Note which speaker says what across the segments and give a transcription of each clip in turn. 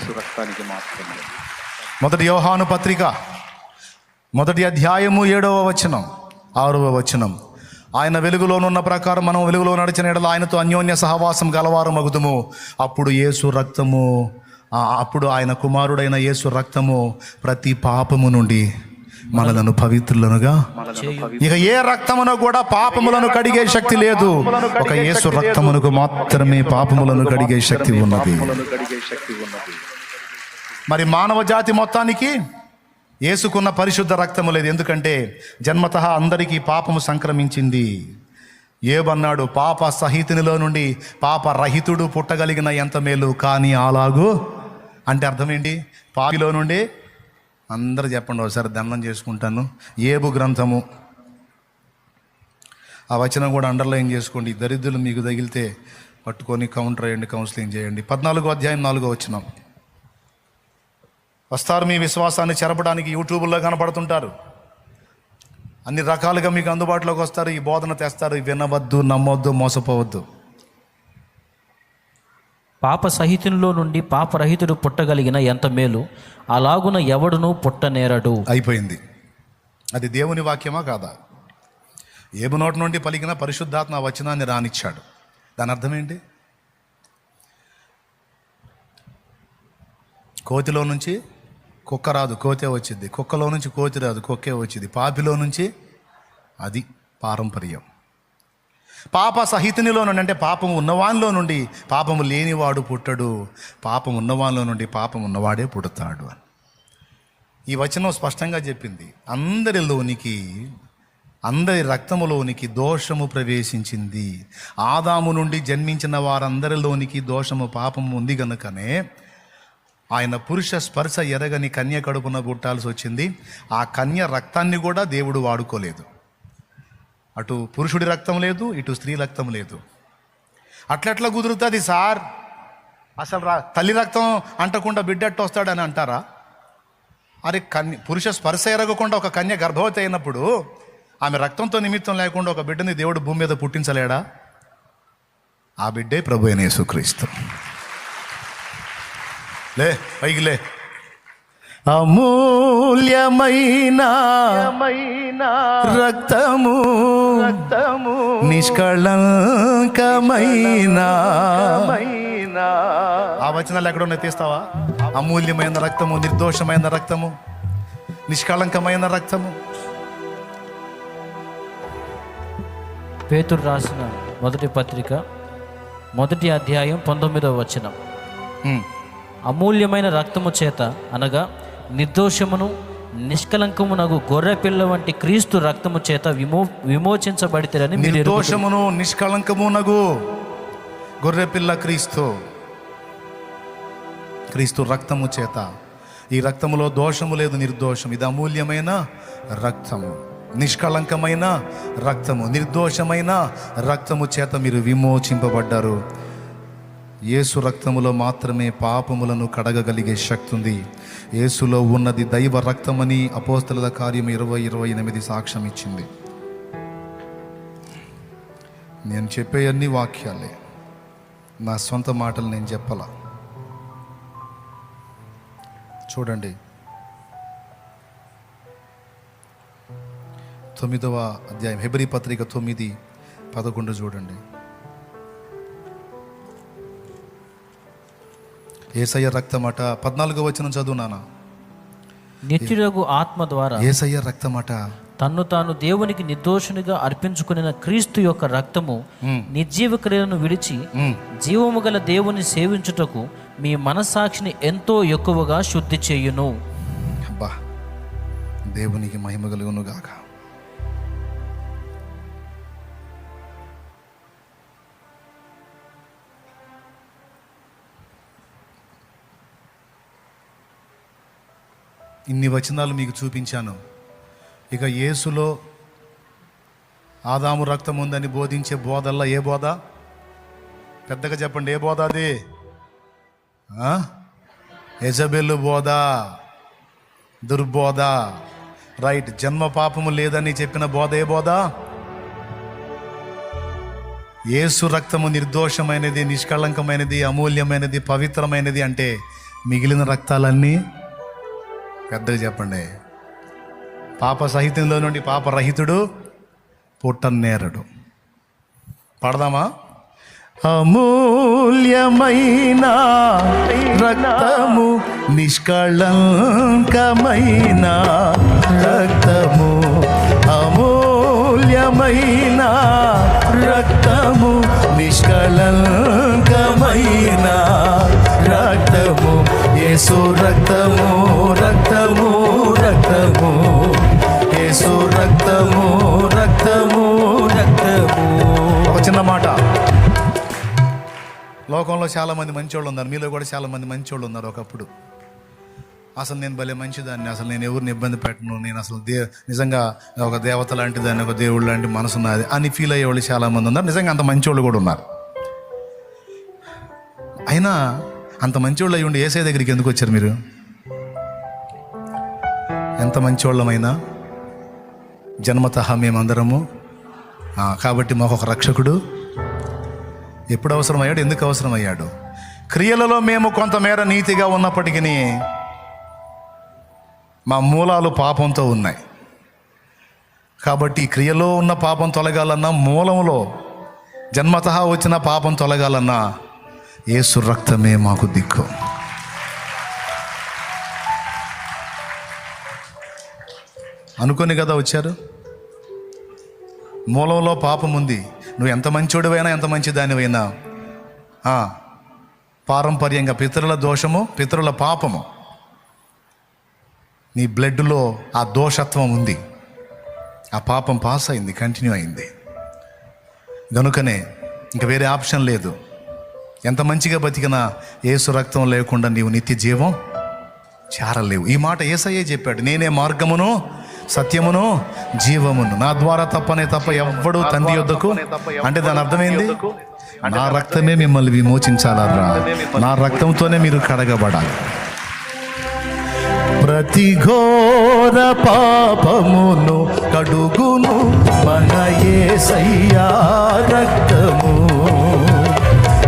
Speaker 1: యేసు రక్తానికి మాత్రమే.
Speaker 2: మొదటి యోహాను పత్రిక 1వ అధ్యాయము 7వ వచనం 6వ వచనం. ఆయన వెలుగులోనున్న ప్రకారం మనం వెలుగులో నడిచిన ఎడల ఆయనతో అన్యోన్య సహవాసం గలవారు మగుదుము. అప్పుడు యేసు రక్తము, అప్పుడు ఆయన కుమారుడైన యేసు రక్తము ప్రతి పాపము నుండి మనలను పవిత్రులనుగా. ఇక ఏ రక్తమును కూడా పాపములను కడిగే శక్తి లేదు. ఒక యేసు రక్తమునకు మాత్రమే పాపములను కడిగే శక్తి ఉన్నది. మరి మానవ జాతి మొత్తానికి యేసుకున్న పరిశుద్ధ రక్తము లేదు. ఎందుకంటే జన్మతః అందరికీ పాపము సంక్రమించింది. ఏమన్నాడు? పాప సహితునిలో నుండి పాప రహితుడు పుట్టగలిగిన ఎంత మేలు. కానీ అలాగూ అంటే అర్థం ఏంటి? పాపిలో నుండి అందరూ చెప్పండి ఒకసారి, దండం చేసుకుంటాను. ఏబు గ్రంథము, ఆ వచనం కూడా అండర్లైన్ చేసుకోండి. దరిద్రులు మీకు తగిలితే పట్టుకొని కౌంటర్ అయ్యండి, కౌన్సిలింగ్ చేయండి. 14వ అధ్యాయం 4వ వచనం. వస్తారు మీ విశ్వాసాన్ని చెరపడానికి, యూట్యూబ్లో కనపడుతుంటారు, అన్ని రకాలుగా మీకు అందుబాటులోకి వస్తారు, ఈ బోధన తెస్తారు. వినవద్దు, నమ్మొద్దు, మోసపోవద్దు.
Speaker 3: పాప సహితునిలో నుండి పాపరహితుడు పుట్టగలిగిన ఎంత మేలు, అలాగున ఎవడును పుట్టనేరడు.
Speaker 2: అయిపోయింది. అది దేవుని వాక్యమా కాదా? ఏబు నోటి నుండి పలికిన పరిశుద్ధాత్మ వచనాన్ని రానిచ్చాడు. దాని అర్థం ఏంటి? కోతిలో నుంచి కుక్క రాదు, కోతే వచ్చింది. కుక్కలో నుంచి కోతి రాదు, కుక్కే వచ్చింది. పాపిలో నుంచి అది పారంపర్యం. పాప సహితునిలో నుండి అంటే పాపం ఉన్నవానిలో నుండి పాపము లేనివాడు పుట్టడు, పాపం ఉన్నవానిలో నుండి పాపం ఉన్నవాడే పుడతాడు అని ఈ వచనం స్పష్టంగా చెప్పింది. అందరిలోనికి, అందరి రక్తములోనికి దోషము ప్రవేశించింది. ఆదాము నుండి జన్మించిన వారందరిలోనికి దోషము, పాపము ఉంది గనుకనే ఆయన పురుష స్పర్శ ఎరగని కన్య కడుపున పుట్టాల్సి వచ్చింది. ఆ కన్య రక్తాన్ని కూడా దేవుడు వాడుకోలేదు. అటు పురుషుడి రక్తం లేదు, ఇటు స్త్రీ రక్తం లేదు. అట్లెట్లా కుదురుతుంది సార్? అసలు తల్లి రక్తం అంటకుండా బిడ్డట్టు వస్తాడని అంటారా? అరే, పురుష స్పర్శ ఎరగకుండా ఒక కన్య గర్భవతి అయినప్పుడు ఆమె రక్తంతో నిమిత్తం లేకుండా ఒక బిడ్డని దేవుడు భూమి మీద పుట్టించలేడా? ఆ బిడ్డే ప్రభు అయిన యేసుక్రీస్తు. లే పైకి లే. అమూల్యమైన రక్తము, నిష్కళంకమైన. ఆ వచనాలు ఎక్కడ ఉన్నాయి? తీస్తావా? అమూల్యమైన రక్తము, నిర్దోషమైన రక్తము, నిష్కళంకమైన రక్తము.
Speaker 3: పేతురు రాసిన మొదటి పత్రిక 1వ అధ్యాయం 19వ వచనం. అమూల్యమైన రక్తము చేత అనగా నిర్దోషమును నిష్కలంకమునగు గొర్రె పిల్ల వంటి క్రీస్తు రక్తము చేత విమోచించబడితేరని.
Speaker 2: నిర్దోషమును నిష్కలంకమునగు గొర్రె పిల్ల క్రీస్తు రక్తము చేత. ఈ రక్తములో దోషము లేదు, నిర్దోషం. ఇది అమూల్యమైన రక్తము, నిష్కళంకమైన రక్తము, నిర్దోషమైన రక్తము చేత మీరు విమోచింపబడ్డారు. యేసు రక్తములో మాత్రమే పాపములను కడగగలిగే శక్తి ఉంది. యేసులో ఉన్నది దైవ రక్తమని అపోస్తలుల కార్యం 20:28 సాక్ష్యం ఇచ్చింది. నేను చెప్పే అన్ని వాక్యాలే, నా సొంత మాటలు నేను చెప్పాల. చూడండి 9వ అధ్యాయం హెబ్రీ పత్రిక 9:11 చూడండి. యేసయ్య రక్తమట. 14వ వచనం చదువు నాన్న.
Speaker 3: నిత్యుడగు ఆత్మ ద్వారా
Speaker 2: యేసయ్య రక్తమట.
Speaker 3: తన్ను తాను దేవునికి నిర్దోషునిగా అర్పించుకున్న క్రీస్తు యొక్క రక్తము నిర్జీవ క్రియలను విడిచి జీవము గల దేవుని సేవించుటకు మీ మనస్సాక్షిని ఎంతో ఎక్కువగా శుద్ధి చేయును.
Speaker 2: అబ్బా, దేవునికి మహిమ కలుగును గాక. ఇన్ని వచనాలు మీకు చూపించాను. ఇక యేసులో ఆదాము రక్తం ఉందని బోధించే బోధల్లా ఏ బోధ? పెద్దగా చెప్పండి, ఏ బోధ అది? యెజబెలు బోధ, దుర్బోధ. రైట్. జన్మ పాపము లేదని చెప్పిన బోధ ఏ బోధ? యేసు రక్తము నిర్దోషమైనది, నిష్కళంకమైనది, అమూల్యమైనది, పవిత్రమైనది అంటే మిగిలిన రక్తాలన్నీ పెద్దగా చెప్పండి. పాప సహితంలో నుండి పాపరహితుడు పుట్టనేరడు. పడదామా? అమూల్యమైన రక్తము, నిష్కళంకమైన రక్తము, అమూల్యమైన రక్తము, నిష్కళంకమైన రక్తము, యేసు రక్తము, రక్తము, రక్తము, యేసు రక్తము, రక్తము, రక్తము. ఒక చిన్న మాట, లోకంలో చాలామంది మంచోళ్ళు ఉన్నారు, మీలో కూడా చాలామంది మంచోళ్ళు ఉన్నారు. ఒకప్పుడు అసలు నేను భలే మంచిదాన్ని, అసలు నేను ఎవరిని ఇబ్బంది పెట్టను, నేను అసలు నిజంగా ఒక దేవత లాంటి దాన్ని, ఒక దేవుడు లాంటి మనసు ఉన్నది అని ఫీల్ అయ్యేవాళ్ళు చాలామంది ఉన్నారు. నిజంగా అంత మంచోళ్ళు కూడా ఉన్నారు. అయినా అంత మంచోళ్ళు అయ్యి ఉండి యేసయ్య దగ్గరికి ఎందుకు వచ్చారు మీరు? ఎంత మంచోళ్ళమైనా జన్మతః మేమందరము. కాబట్టి మాకు ఒక రక్షకుడు ఎప్పుడు అవసరమయ్యాడు? ఎందుకు అవసరమయ్యాడు? క్రియలలో మేము కొంతమేర నీతిగా ఉన్నప్పటికీ మా మూలాలు పాపంతో ఉన్నాయి. కాబట్టి క్రియలో ఉన్న పాపం తొలగాలన్నా, మూలంలో జన్మతః వచ్చిన పాపం తొలగాలన్నా యేసు రక్తమే మాకు దిక్కు. అనుకొని కదా వచ్చారు. మూలంలో పాపం ఉంది. నువ్వు ఎంత మంచోడివైనా, ఎంత మంచి దానివైనా, పారంపర్యంగా పితరుల దోషము, పితరుల పాపము, నీ బ్లడ్లో ఆ దోషత్వం ఉంది. ఆ పాపం పాస్ అయింది, కంటిన్యూ అయింది. కనుకనే ఇంకా వేరే ఆప్షన్ లేదు. ఎంత మంచిగా బతికినా యేసు రక్తం లేకుండా నీవు నిత్య జీవం చేరలేవు. ఈ మాట యేసయ్యే చెప్పాడు, నేనే మార్గమును, సత్యమును, జీవమును, నా ద్వారా తప్పనే తప్ప ఎవ్వడు తండ్రి యొద్దకు. అంటే దాని అర్థమైంది, నా రక్తమే మిమ్మల్ని విమోచించాలరా, నా రక్తంతోనే మీరు కడగబడాలి. ప్రతి ఘోర పాపమును కడుగును మన యేసయ్యా రక్తము.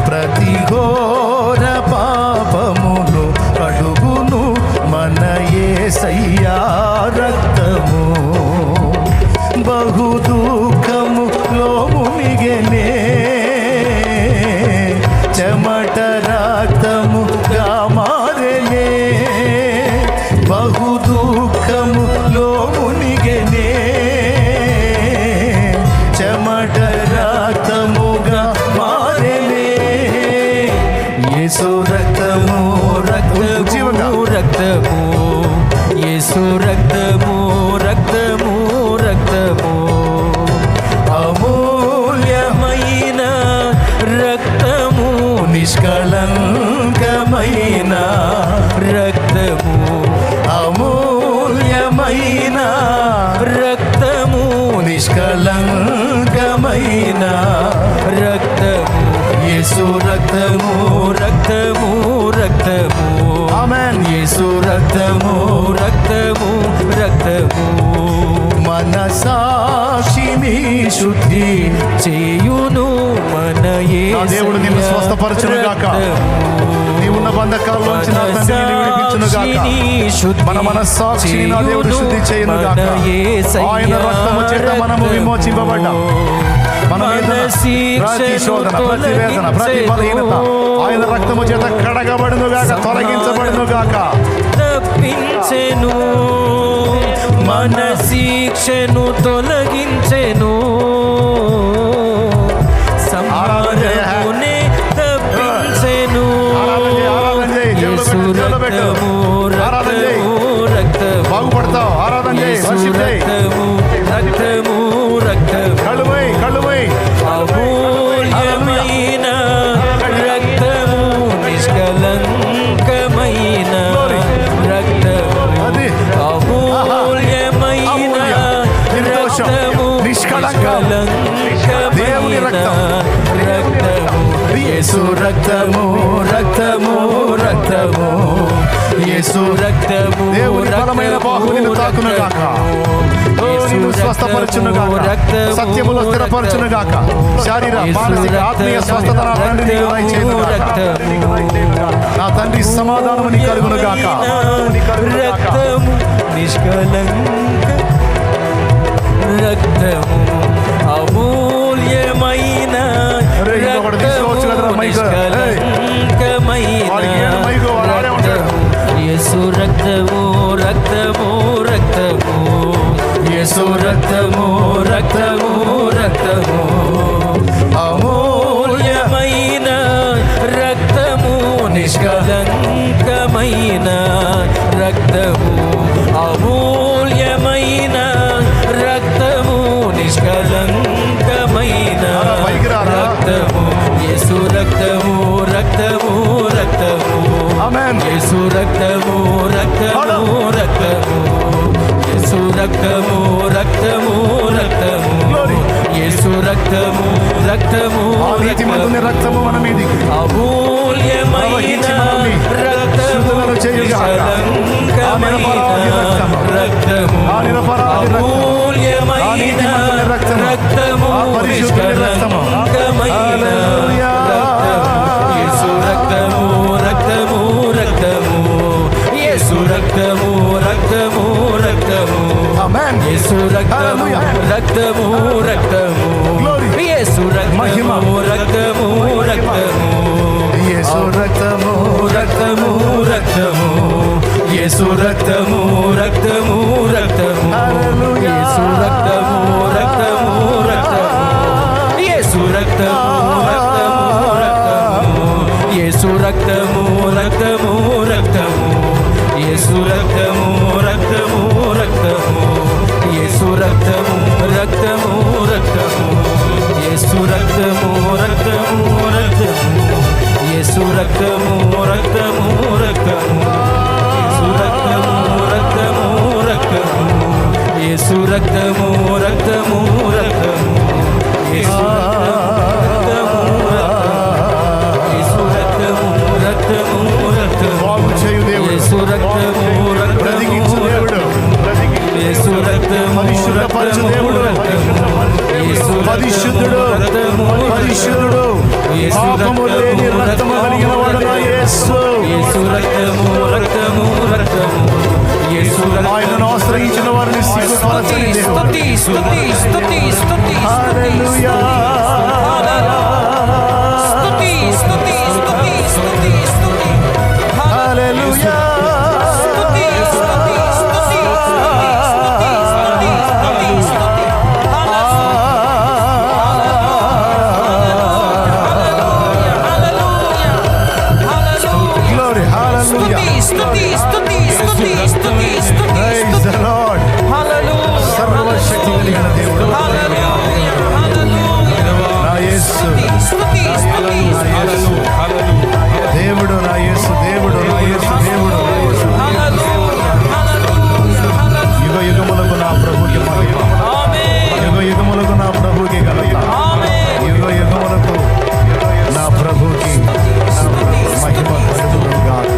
Speaker 2: ప్రతి ఘోర పాపమును కడుగును మన యేసయ్యా రక్తము. బహు దుఃఖములో మునిగెనే, చెమట రక్తముగా మారెనే. బహు దుఃఖములో మునిగెనే, చెమట రక్తముగా మారెనే. యేసు రక్తము, రక్తము, రక్తము, యేసు రక్తము, రక్తము, రక్తము, అమూల్యమైన రక్తము, నిష్కళంకమైన రక్తము, అమూల్యమైన రక్తము, నిష్కళంకమైన రక్తము, యేసు రక్తము, రక్తము, రక్తము, ఆమేన్. యేసు రక్తము, రక్తము, రక్తము, మన సాక్షిని శుద్ధి చేయును మన యేసు. దేవుడు నిన్ను స్వస్థపరచును గాక, నీవున్న బంధకాల్లోంచి నా తండ్రి నిన్ను విడిపించును గాక. మన మనస్సాక్షిని నా దేవుడు శుద్ధి చేయును గాక. ఆయన రక్తము చేత మనము విమోచింపబడ్డాం. మన ప్రతి శోధన, ప్రతి వేదన, ప్రతి బలహీనత ఆయన రక్తము చేత కడగబడును గాక, తొలగించబడును గాక. తప్పించెను, మన శిక్షను తొలగించెను, సంహారమునే తప్పించెను. యేసు రక్తము, రక్తము, రక్తము, బాగుపడతావు. ఆరాధన చేయి, వర్షిప్ చేయి. రక్తము, రక్తము, కళ్ళుమై, కళ్ళుమై. అమూల్యమైన రక్తము, నిష్కళంకమైన రక్తము, అమూల్యమైన రక్తము, నిష్కళంకమైన రక్తము, యేసు రక్తము, రక్తము, రక్తము, యేసు రక్తము. దేవుని బలమైన బాహు నిన్ను తాకును గాక, నిన్ను స్వస్థపరచును గాక, సత్యములో స్థిరపరచును గాక. శారీర, మానసిక, ఆత్మీయ స్వస్థత నా తండ్రి నీకు దయచేయును గాక. నా తండ్రి సమాధానము నీ కలుగును గాక.
Speaker 3: రక్తము నిష్కలంక రక్తము అమూల్యమైన యేసు రక్తము రక్తము రక్తము యేసు రక్తము రక్తము రక్తము అమూల్యమైన రక్తము నిష్కలంకమైన రక్తము అమూల్యమైన రక్తము నిష్కలంకమైన రక్తము యేసు రక్తము రక్తము రక్తము యేసు రక్తము రక్తము రక్తము యేసు రక్తము రక్తము రక్తము యేసు రక్తము రక్తము
Speaker 2: రక్తము మన మీదికి
Speaker 3: అమూల్యమైన రక్తము నిష్కలంకమైన రక్తము అమూల్యమైన రక్తము నిష్కలంకమైన యేసు రక్తము రక్తము రక్తము యేసు రక్తము రక్తము రక్తము యేసు రక్తము రక్తము రక్తము యేసు రక్తము రక్తము రక్తము
Speaker 2: యేసు రక్తము
Speaker 3: రక్తము రక్తము యేసు రక్తము రక్తము రక్తము యేసు రక్తము రక్తము రక్తము యేసు రక్తము రక్తము రక్తము రక్తము యేసు రక్తము రక్తము రక్తము యేసు రక్తము రక్తము రక్తము యేసు రక్తము రక్తము రక్తము యేసు రక్తము రక్తము రక్తము యేసు రక్తము రక్తము రక్తము యేసు రక్తము రక్తము రక్తము
Speaker 2: బాగు చేయు దేవుడు,
Speaker 3: యేసు రక్తము
Speaker 2: బ్రతికించు దేవుడు,
Speaker 3: యేసు రక్తము
Speaker 2: పరిశుద్ధపరచు దేవుడు, పరిశుద్ధుడు పరిశుద్ధుడు పాపము లేని రక్తము కలిగిన వాడు నా యేసు.
Speaker 3: యేసు రక్తము రక్తము రక్తము యేసు
Speaker 2: ఆయనను ఆశ్రయించిన వారిని సిగ్గుపరచని దేవుడు.
Speaker 3: స్తుతి స్తుతి స్తుతి స్తుతి
Speaker 2: హల్లెలూయా
Speaker 3: స్తుతి స్తుతి స్తుతి స్తుతి స్తుతి
Speaker 2: హల్లెలూయా
Speaker 3: స్తుతి స్తుతి స్తుతి స్తుతి స్తుతి స్తుతి
Speaker 2: glory hallelujah praise the Lord. సర్వశక్తి కలిగిన దేవుడు నా యేసు దేవుడు, నా యేసు దేవుడు, నా యేసు దేవుడు. యుగ యుగములకు నా ప్రభుకి మహిమ, యుగ యుగములకు నా ప్రభుకి ఘనత, యుగ యుగములకు నా ప్రభుకి మహిమ కలుగును గాక.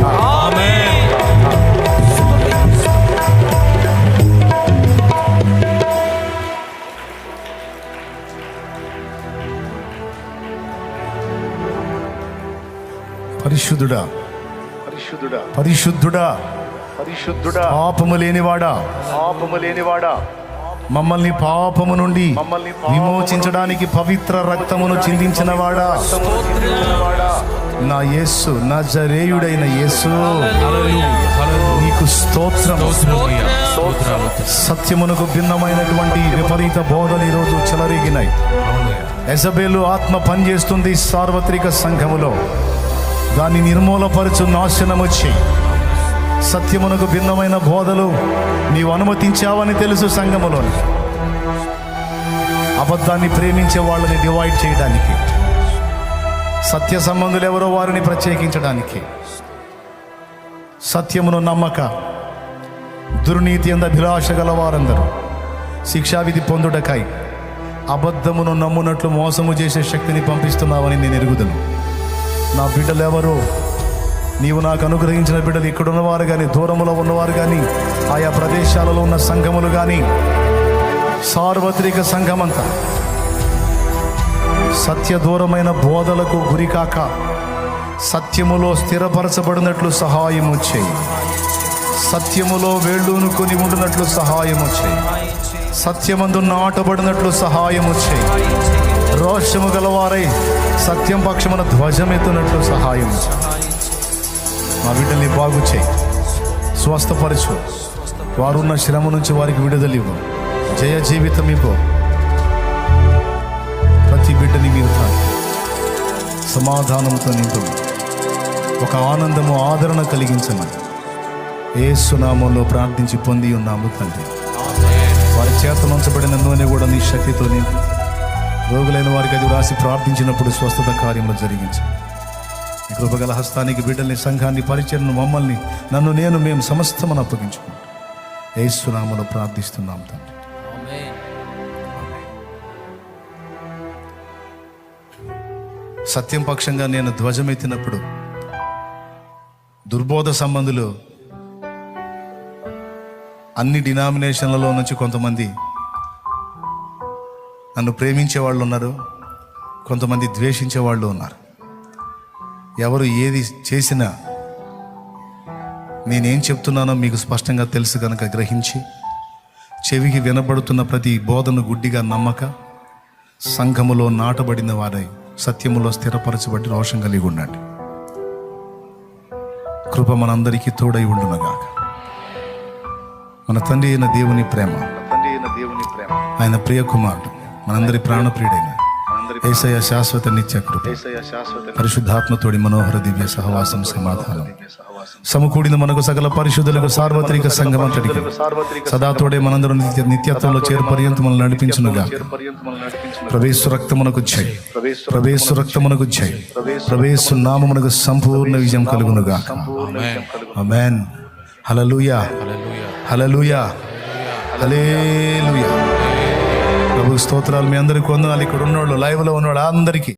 Speaker 2: పరిశుద్ధుడా
Speaker 1: పరిశుద్ధుడా
Speaker 2: పరిశుద్ధుడా
Speaker 1: పరిశుద్ధుడా
Speaker 2: పాపము లేనివాడా
Speaker 1: పాపము లేనివాడా
Speaker 2: మమ్మల్ని పాపము నుండి
Speaker 1: మమ్మల్ని పాపము
Speaker 2: విమోచించడానికి పవిత్ర రక్తమును చిందించినవాడా నా యేసు, నజరేయుడైన యేసు, నీకు స్తోత్రం. సత్యమునకు భిన్నమైనటువంటి విపరీత బోధలు ఈరోజు చెలరేగినాయి. యెజబెలు ఆత్మ పనిచేస్తుంది సార్వత్రిక సంఘములో. దాన్ని నిర్మూలపరచు, నాశనము చేయి. సత్యమునకు భిన్నమైన బోధలు నీవు అనుమతించావని తెలుసు. సంఘములోని అబద్ధాన్ని ప్రేమించే వాళ్ళని డివైడ్ చేయడానికి, సత్య సంబంధులు ఎవరో వారిని ప్రత్యేకించడానికి, సత్యమును నమ్మక దుర్నీతి అంద అభిలాష గల వారందరూ శిక్షావిధి పొందుటకై అబద్ధమును నమ్మునట్లు మోసము చేసే శక్తిని పంపిస్తున్నావని నేను ఎరుగుదును. నా బిడ్డలు ఎవరో, నీవు నాకు అనుగ్రహించిన బిడ్డలు ఇక్కడున్నవారు కానీ, దూరములో ఉన్నవారు కానీ, ఆయా ప్రదేశాలలో ఉన్న సంఘములు కానీ, సార్వత్రిక సంఘమంతా సత్య దూరమైన బోధలకు గురికాక సత్యములో స్థిరపరచబడినట్లు సహాయము చేయి. సత్యములో వేళ్ళూనుకొని ఉండునట్లు సహాయము చేయి. సత్యమందు నాటబడినట్లు సహాయము చేయి. రోషము గలవారై సత్యం పక్షమున ధ్వజమెత్తునట్లు సహాయం చేయి. మా బిడ్డల్ని బాగు చేయి, స్వస్థపరచు. వారున్న శ్రమ నుంచి వారికి విడుదలివ్వు. జయ జీవితం ఇవ్వు. ప్రతి బిడ్డని మీరు తాకి సమాధానంతో నింపు. ఒక ఆనందము, ఆదరణ కలిగించమని యేసు నామములో ప్రార్థించి పొంది ఉన్నాము తండ్రి. వారి చేత ఉంచబడిన నూనె కూడా నీ శక్తితో నింపి రోగులైన వారికి అది రాసి ప్రార్థించినప్పుడు స్వస్థత కార్యంలో జరిగించు. ఈ కృపగల హస్తానికి బిడ్డల్ని, సంఘాన్ని, పరిచయను, మమ్మల్ని, మేము సమస్తమని అప్పగించుకుంటాం. యేసు నామములో ప్రార్థిస్తున్నాం తండ్రి. సత్యం పక్షంగా నేను ధ్వజమెత్తినప్పుడు దుర్బోధ సంబంధులు అన్ని డినామినేషన్లలో నుంచి కొంతమంది నన్ను ప్రేమించే వాళ్ళు ఉన్నారు, కొంతమంది ద్వేషించే వాళ్ళు ఉన్నారు. ఎవరు ఏది చేసినా నేనేం చెప్తున్నానో మీకు స్పష్టంగా తెలుసు కనుక గ్రహించి చెవికి వినబడుతున్న ప్రతి బోధను గుడ్డిగా నమ్మక సంఘములో నాటబడిన వారై సత్యములో స్థిరపరచబడి రోషం కలిగి ఉండండి. కృప మనందరికీ తోడై ఉండునుగాక. మన తండ్రి అయిన దేవుని ప్రేమ, ఆయన ప్రియ కుమారుడు, మనందరి ప్రాణప్రియుడైన యేసయ్య శాశ్వత నిత్య కృప, పరిశుద్ధాత్మతోడి మనోహర దివ్య సహవాసం, సమాధానం సమకూడిన మనకు సకల పరిశుద్ధులకు సార్వత్రిక సంఘమంతటికి సదా తోడే మనందరూ నిత్యత్వంలో చేరు పర్యంతం మనల్ని నడిపించునుగా. ప్రవేశు రక్తమునకు జై, ప్రవేశు రక్తమునకు జై, ప్రవేశు నామమునకు సంపూర్ణ విజయం కలుగునుగా. ఆమేన్. హల్లెలూయా, హల్లెలూయా, హల్లెలూయా. ప్రభు స్తోత్రాలు. మీ అందరికీ వందనాలు. ఇక్కడ ఉన్నవాళ్ళు, లైవ్లో ఉన్నవాళ్ళు అందరికీ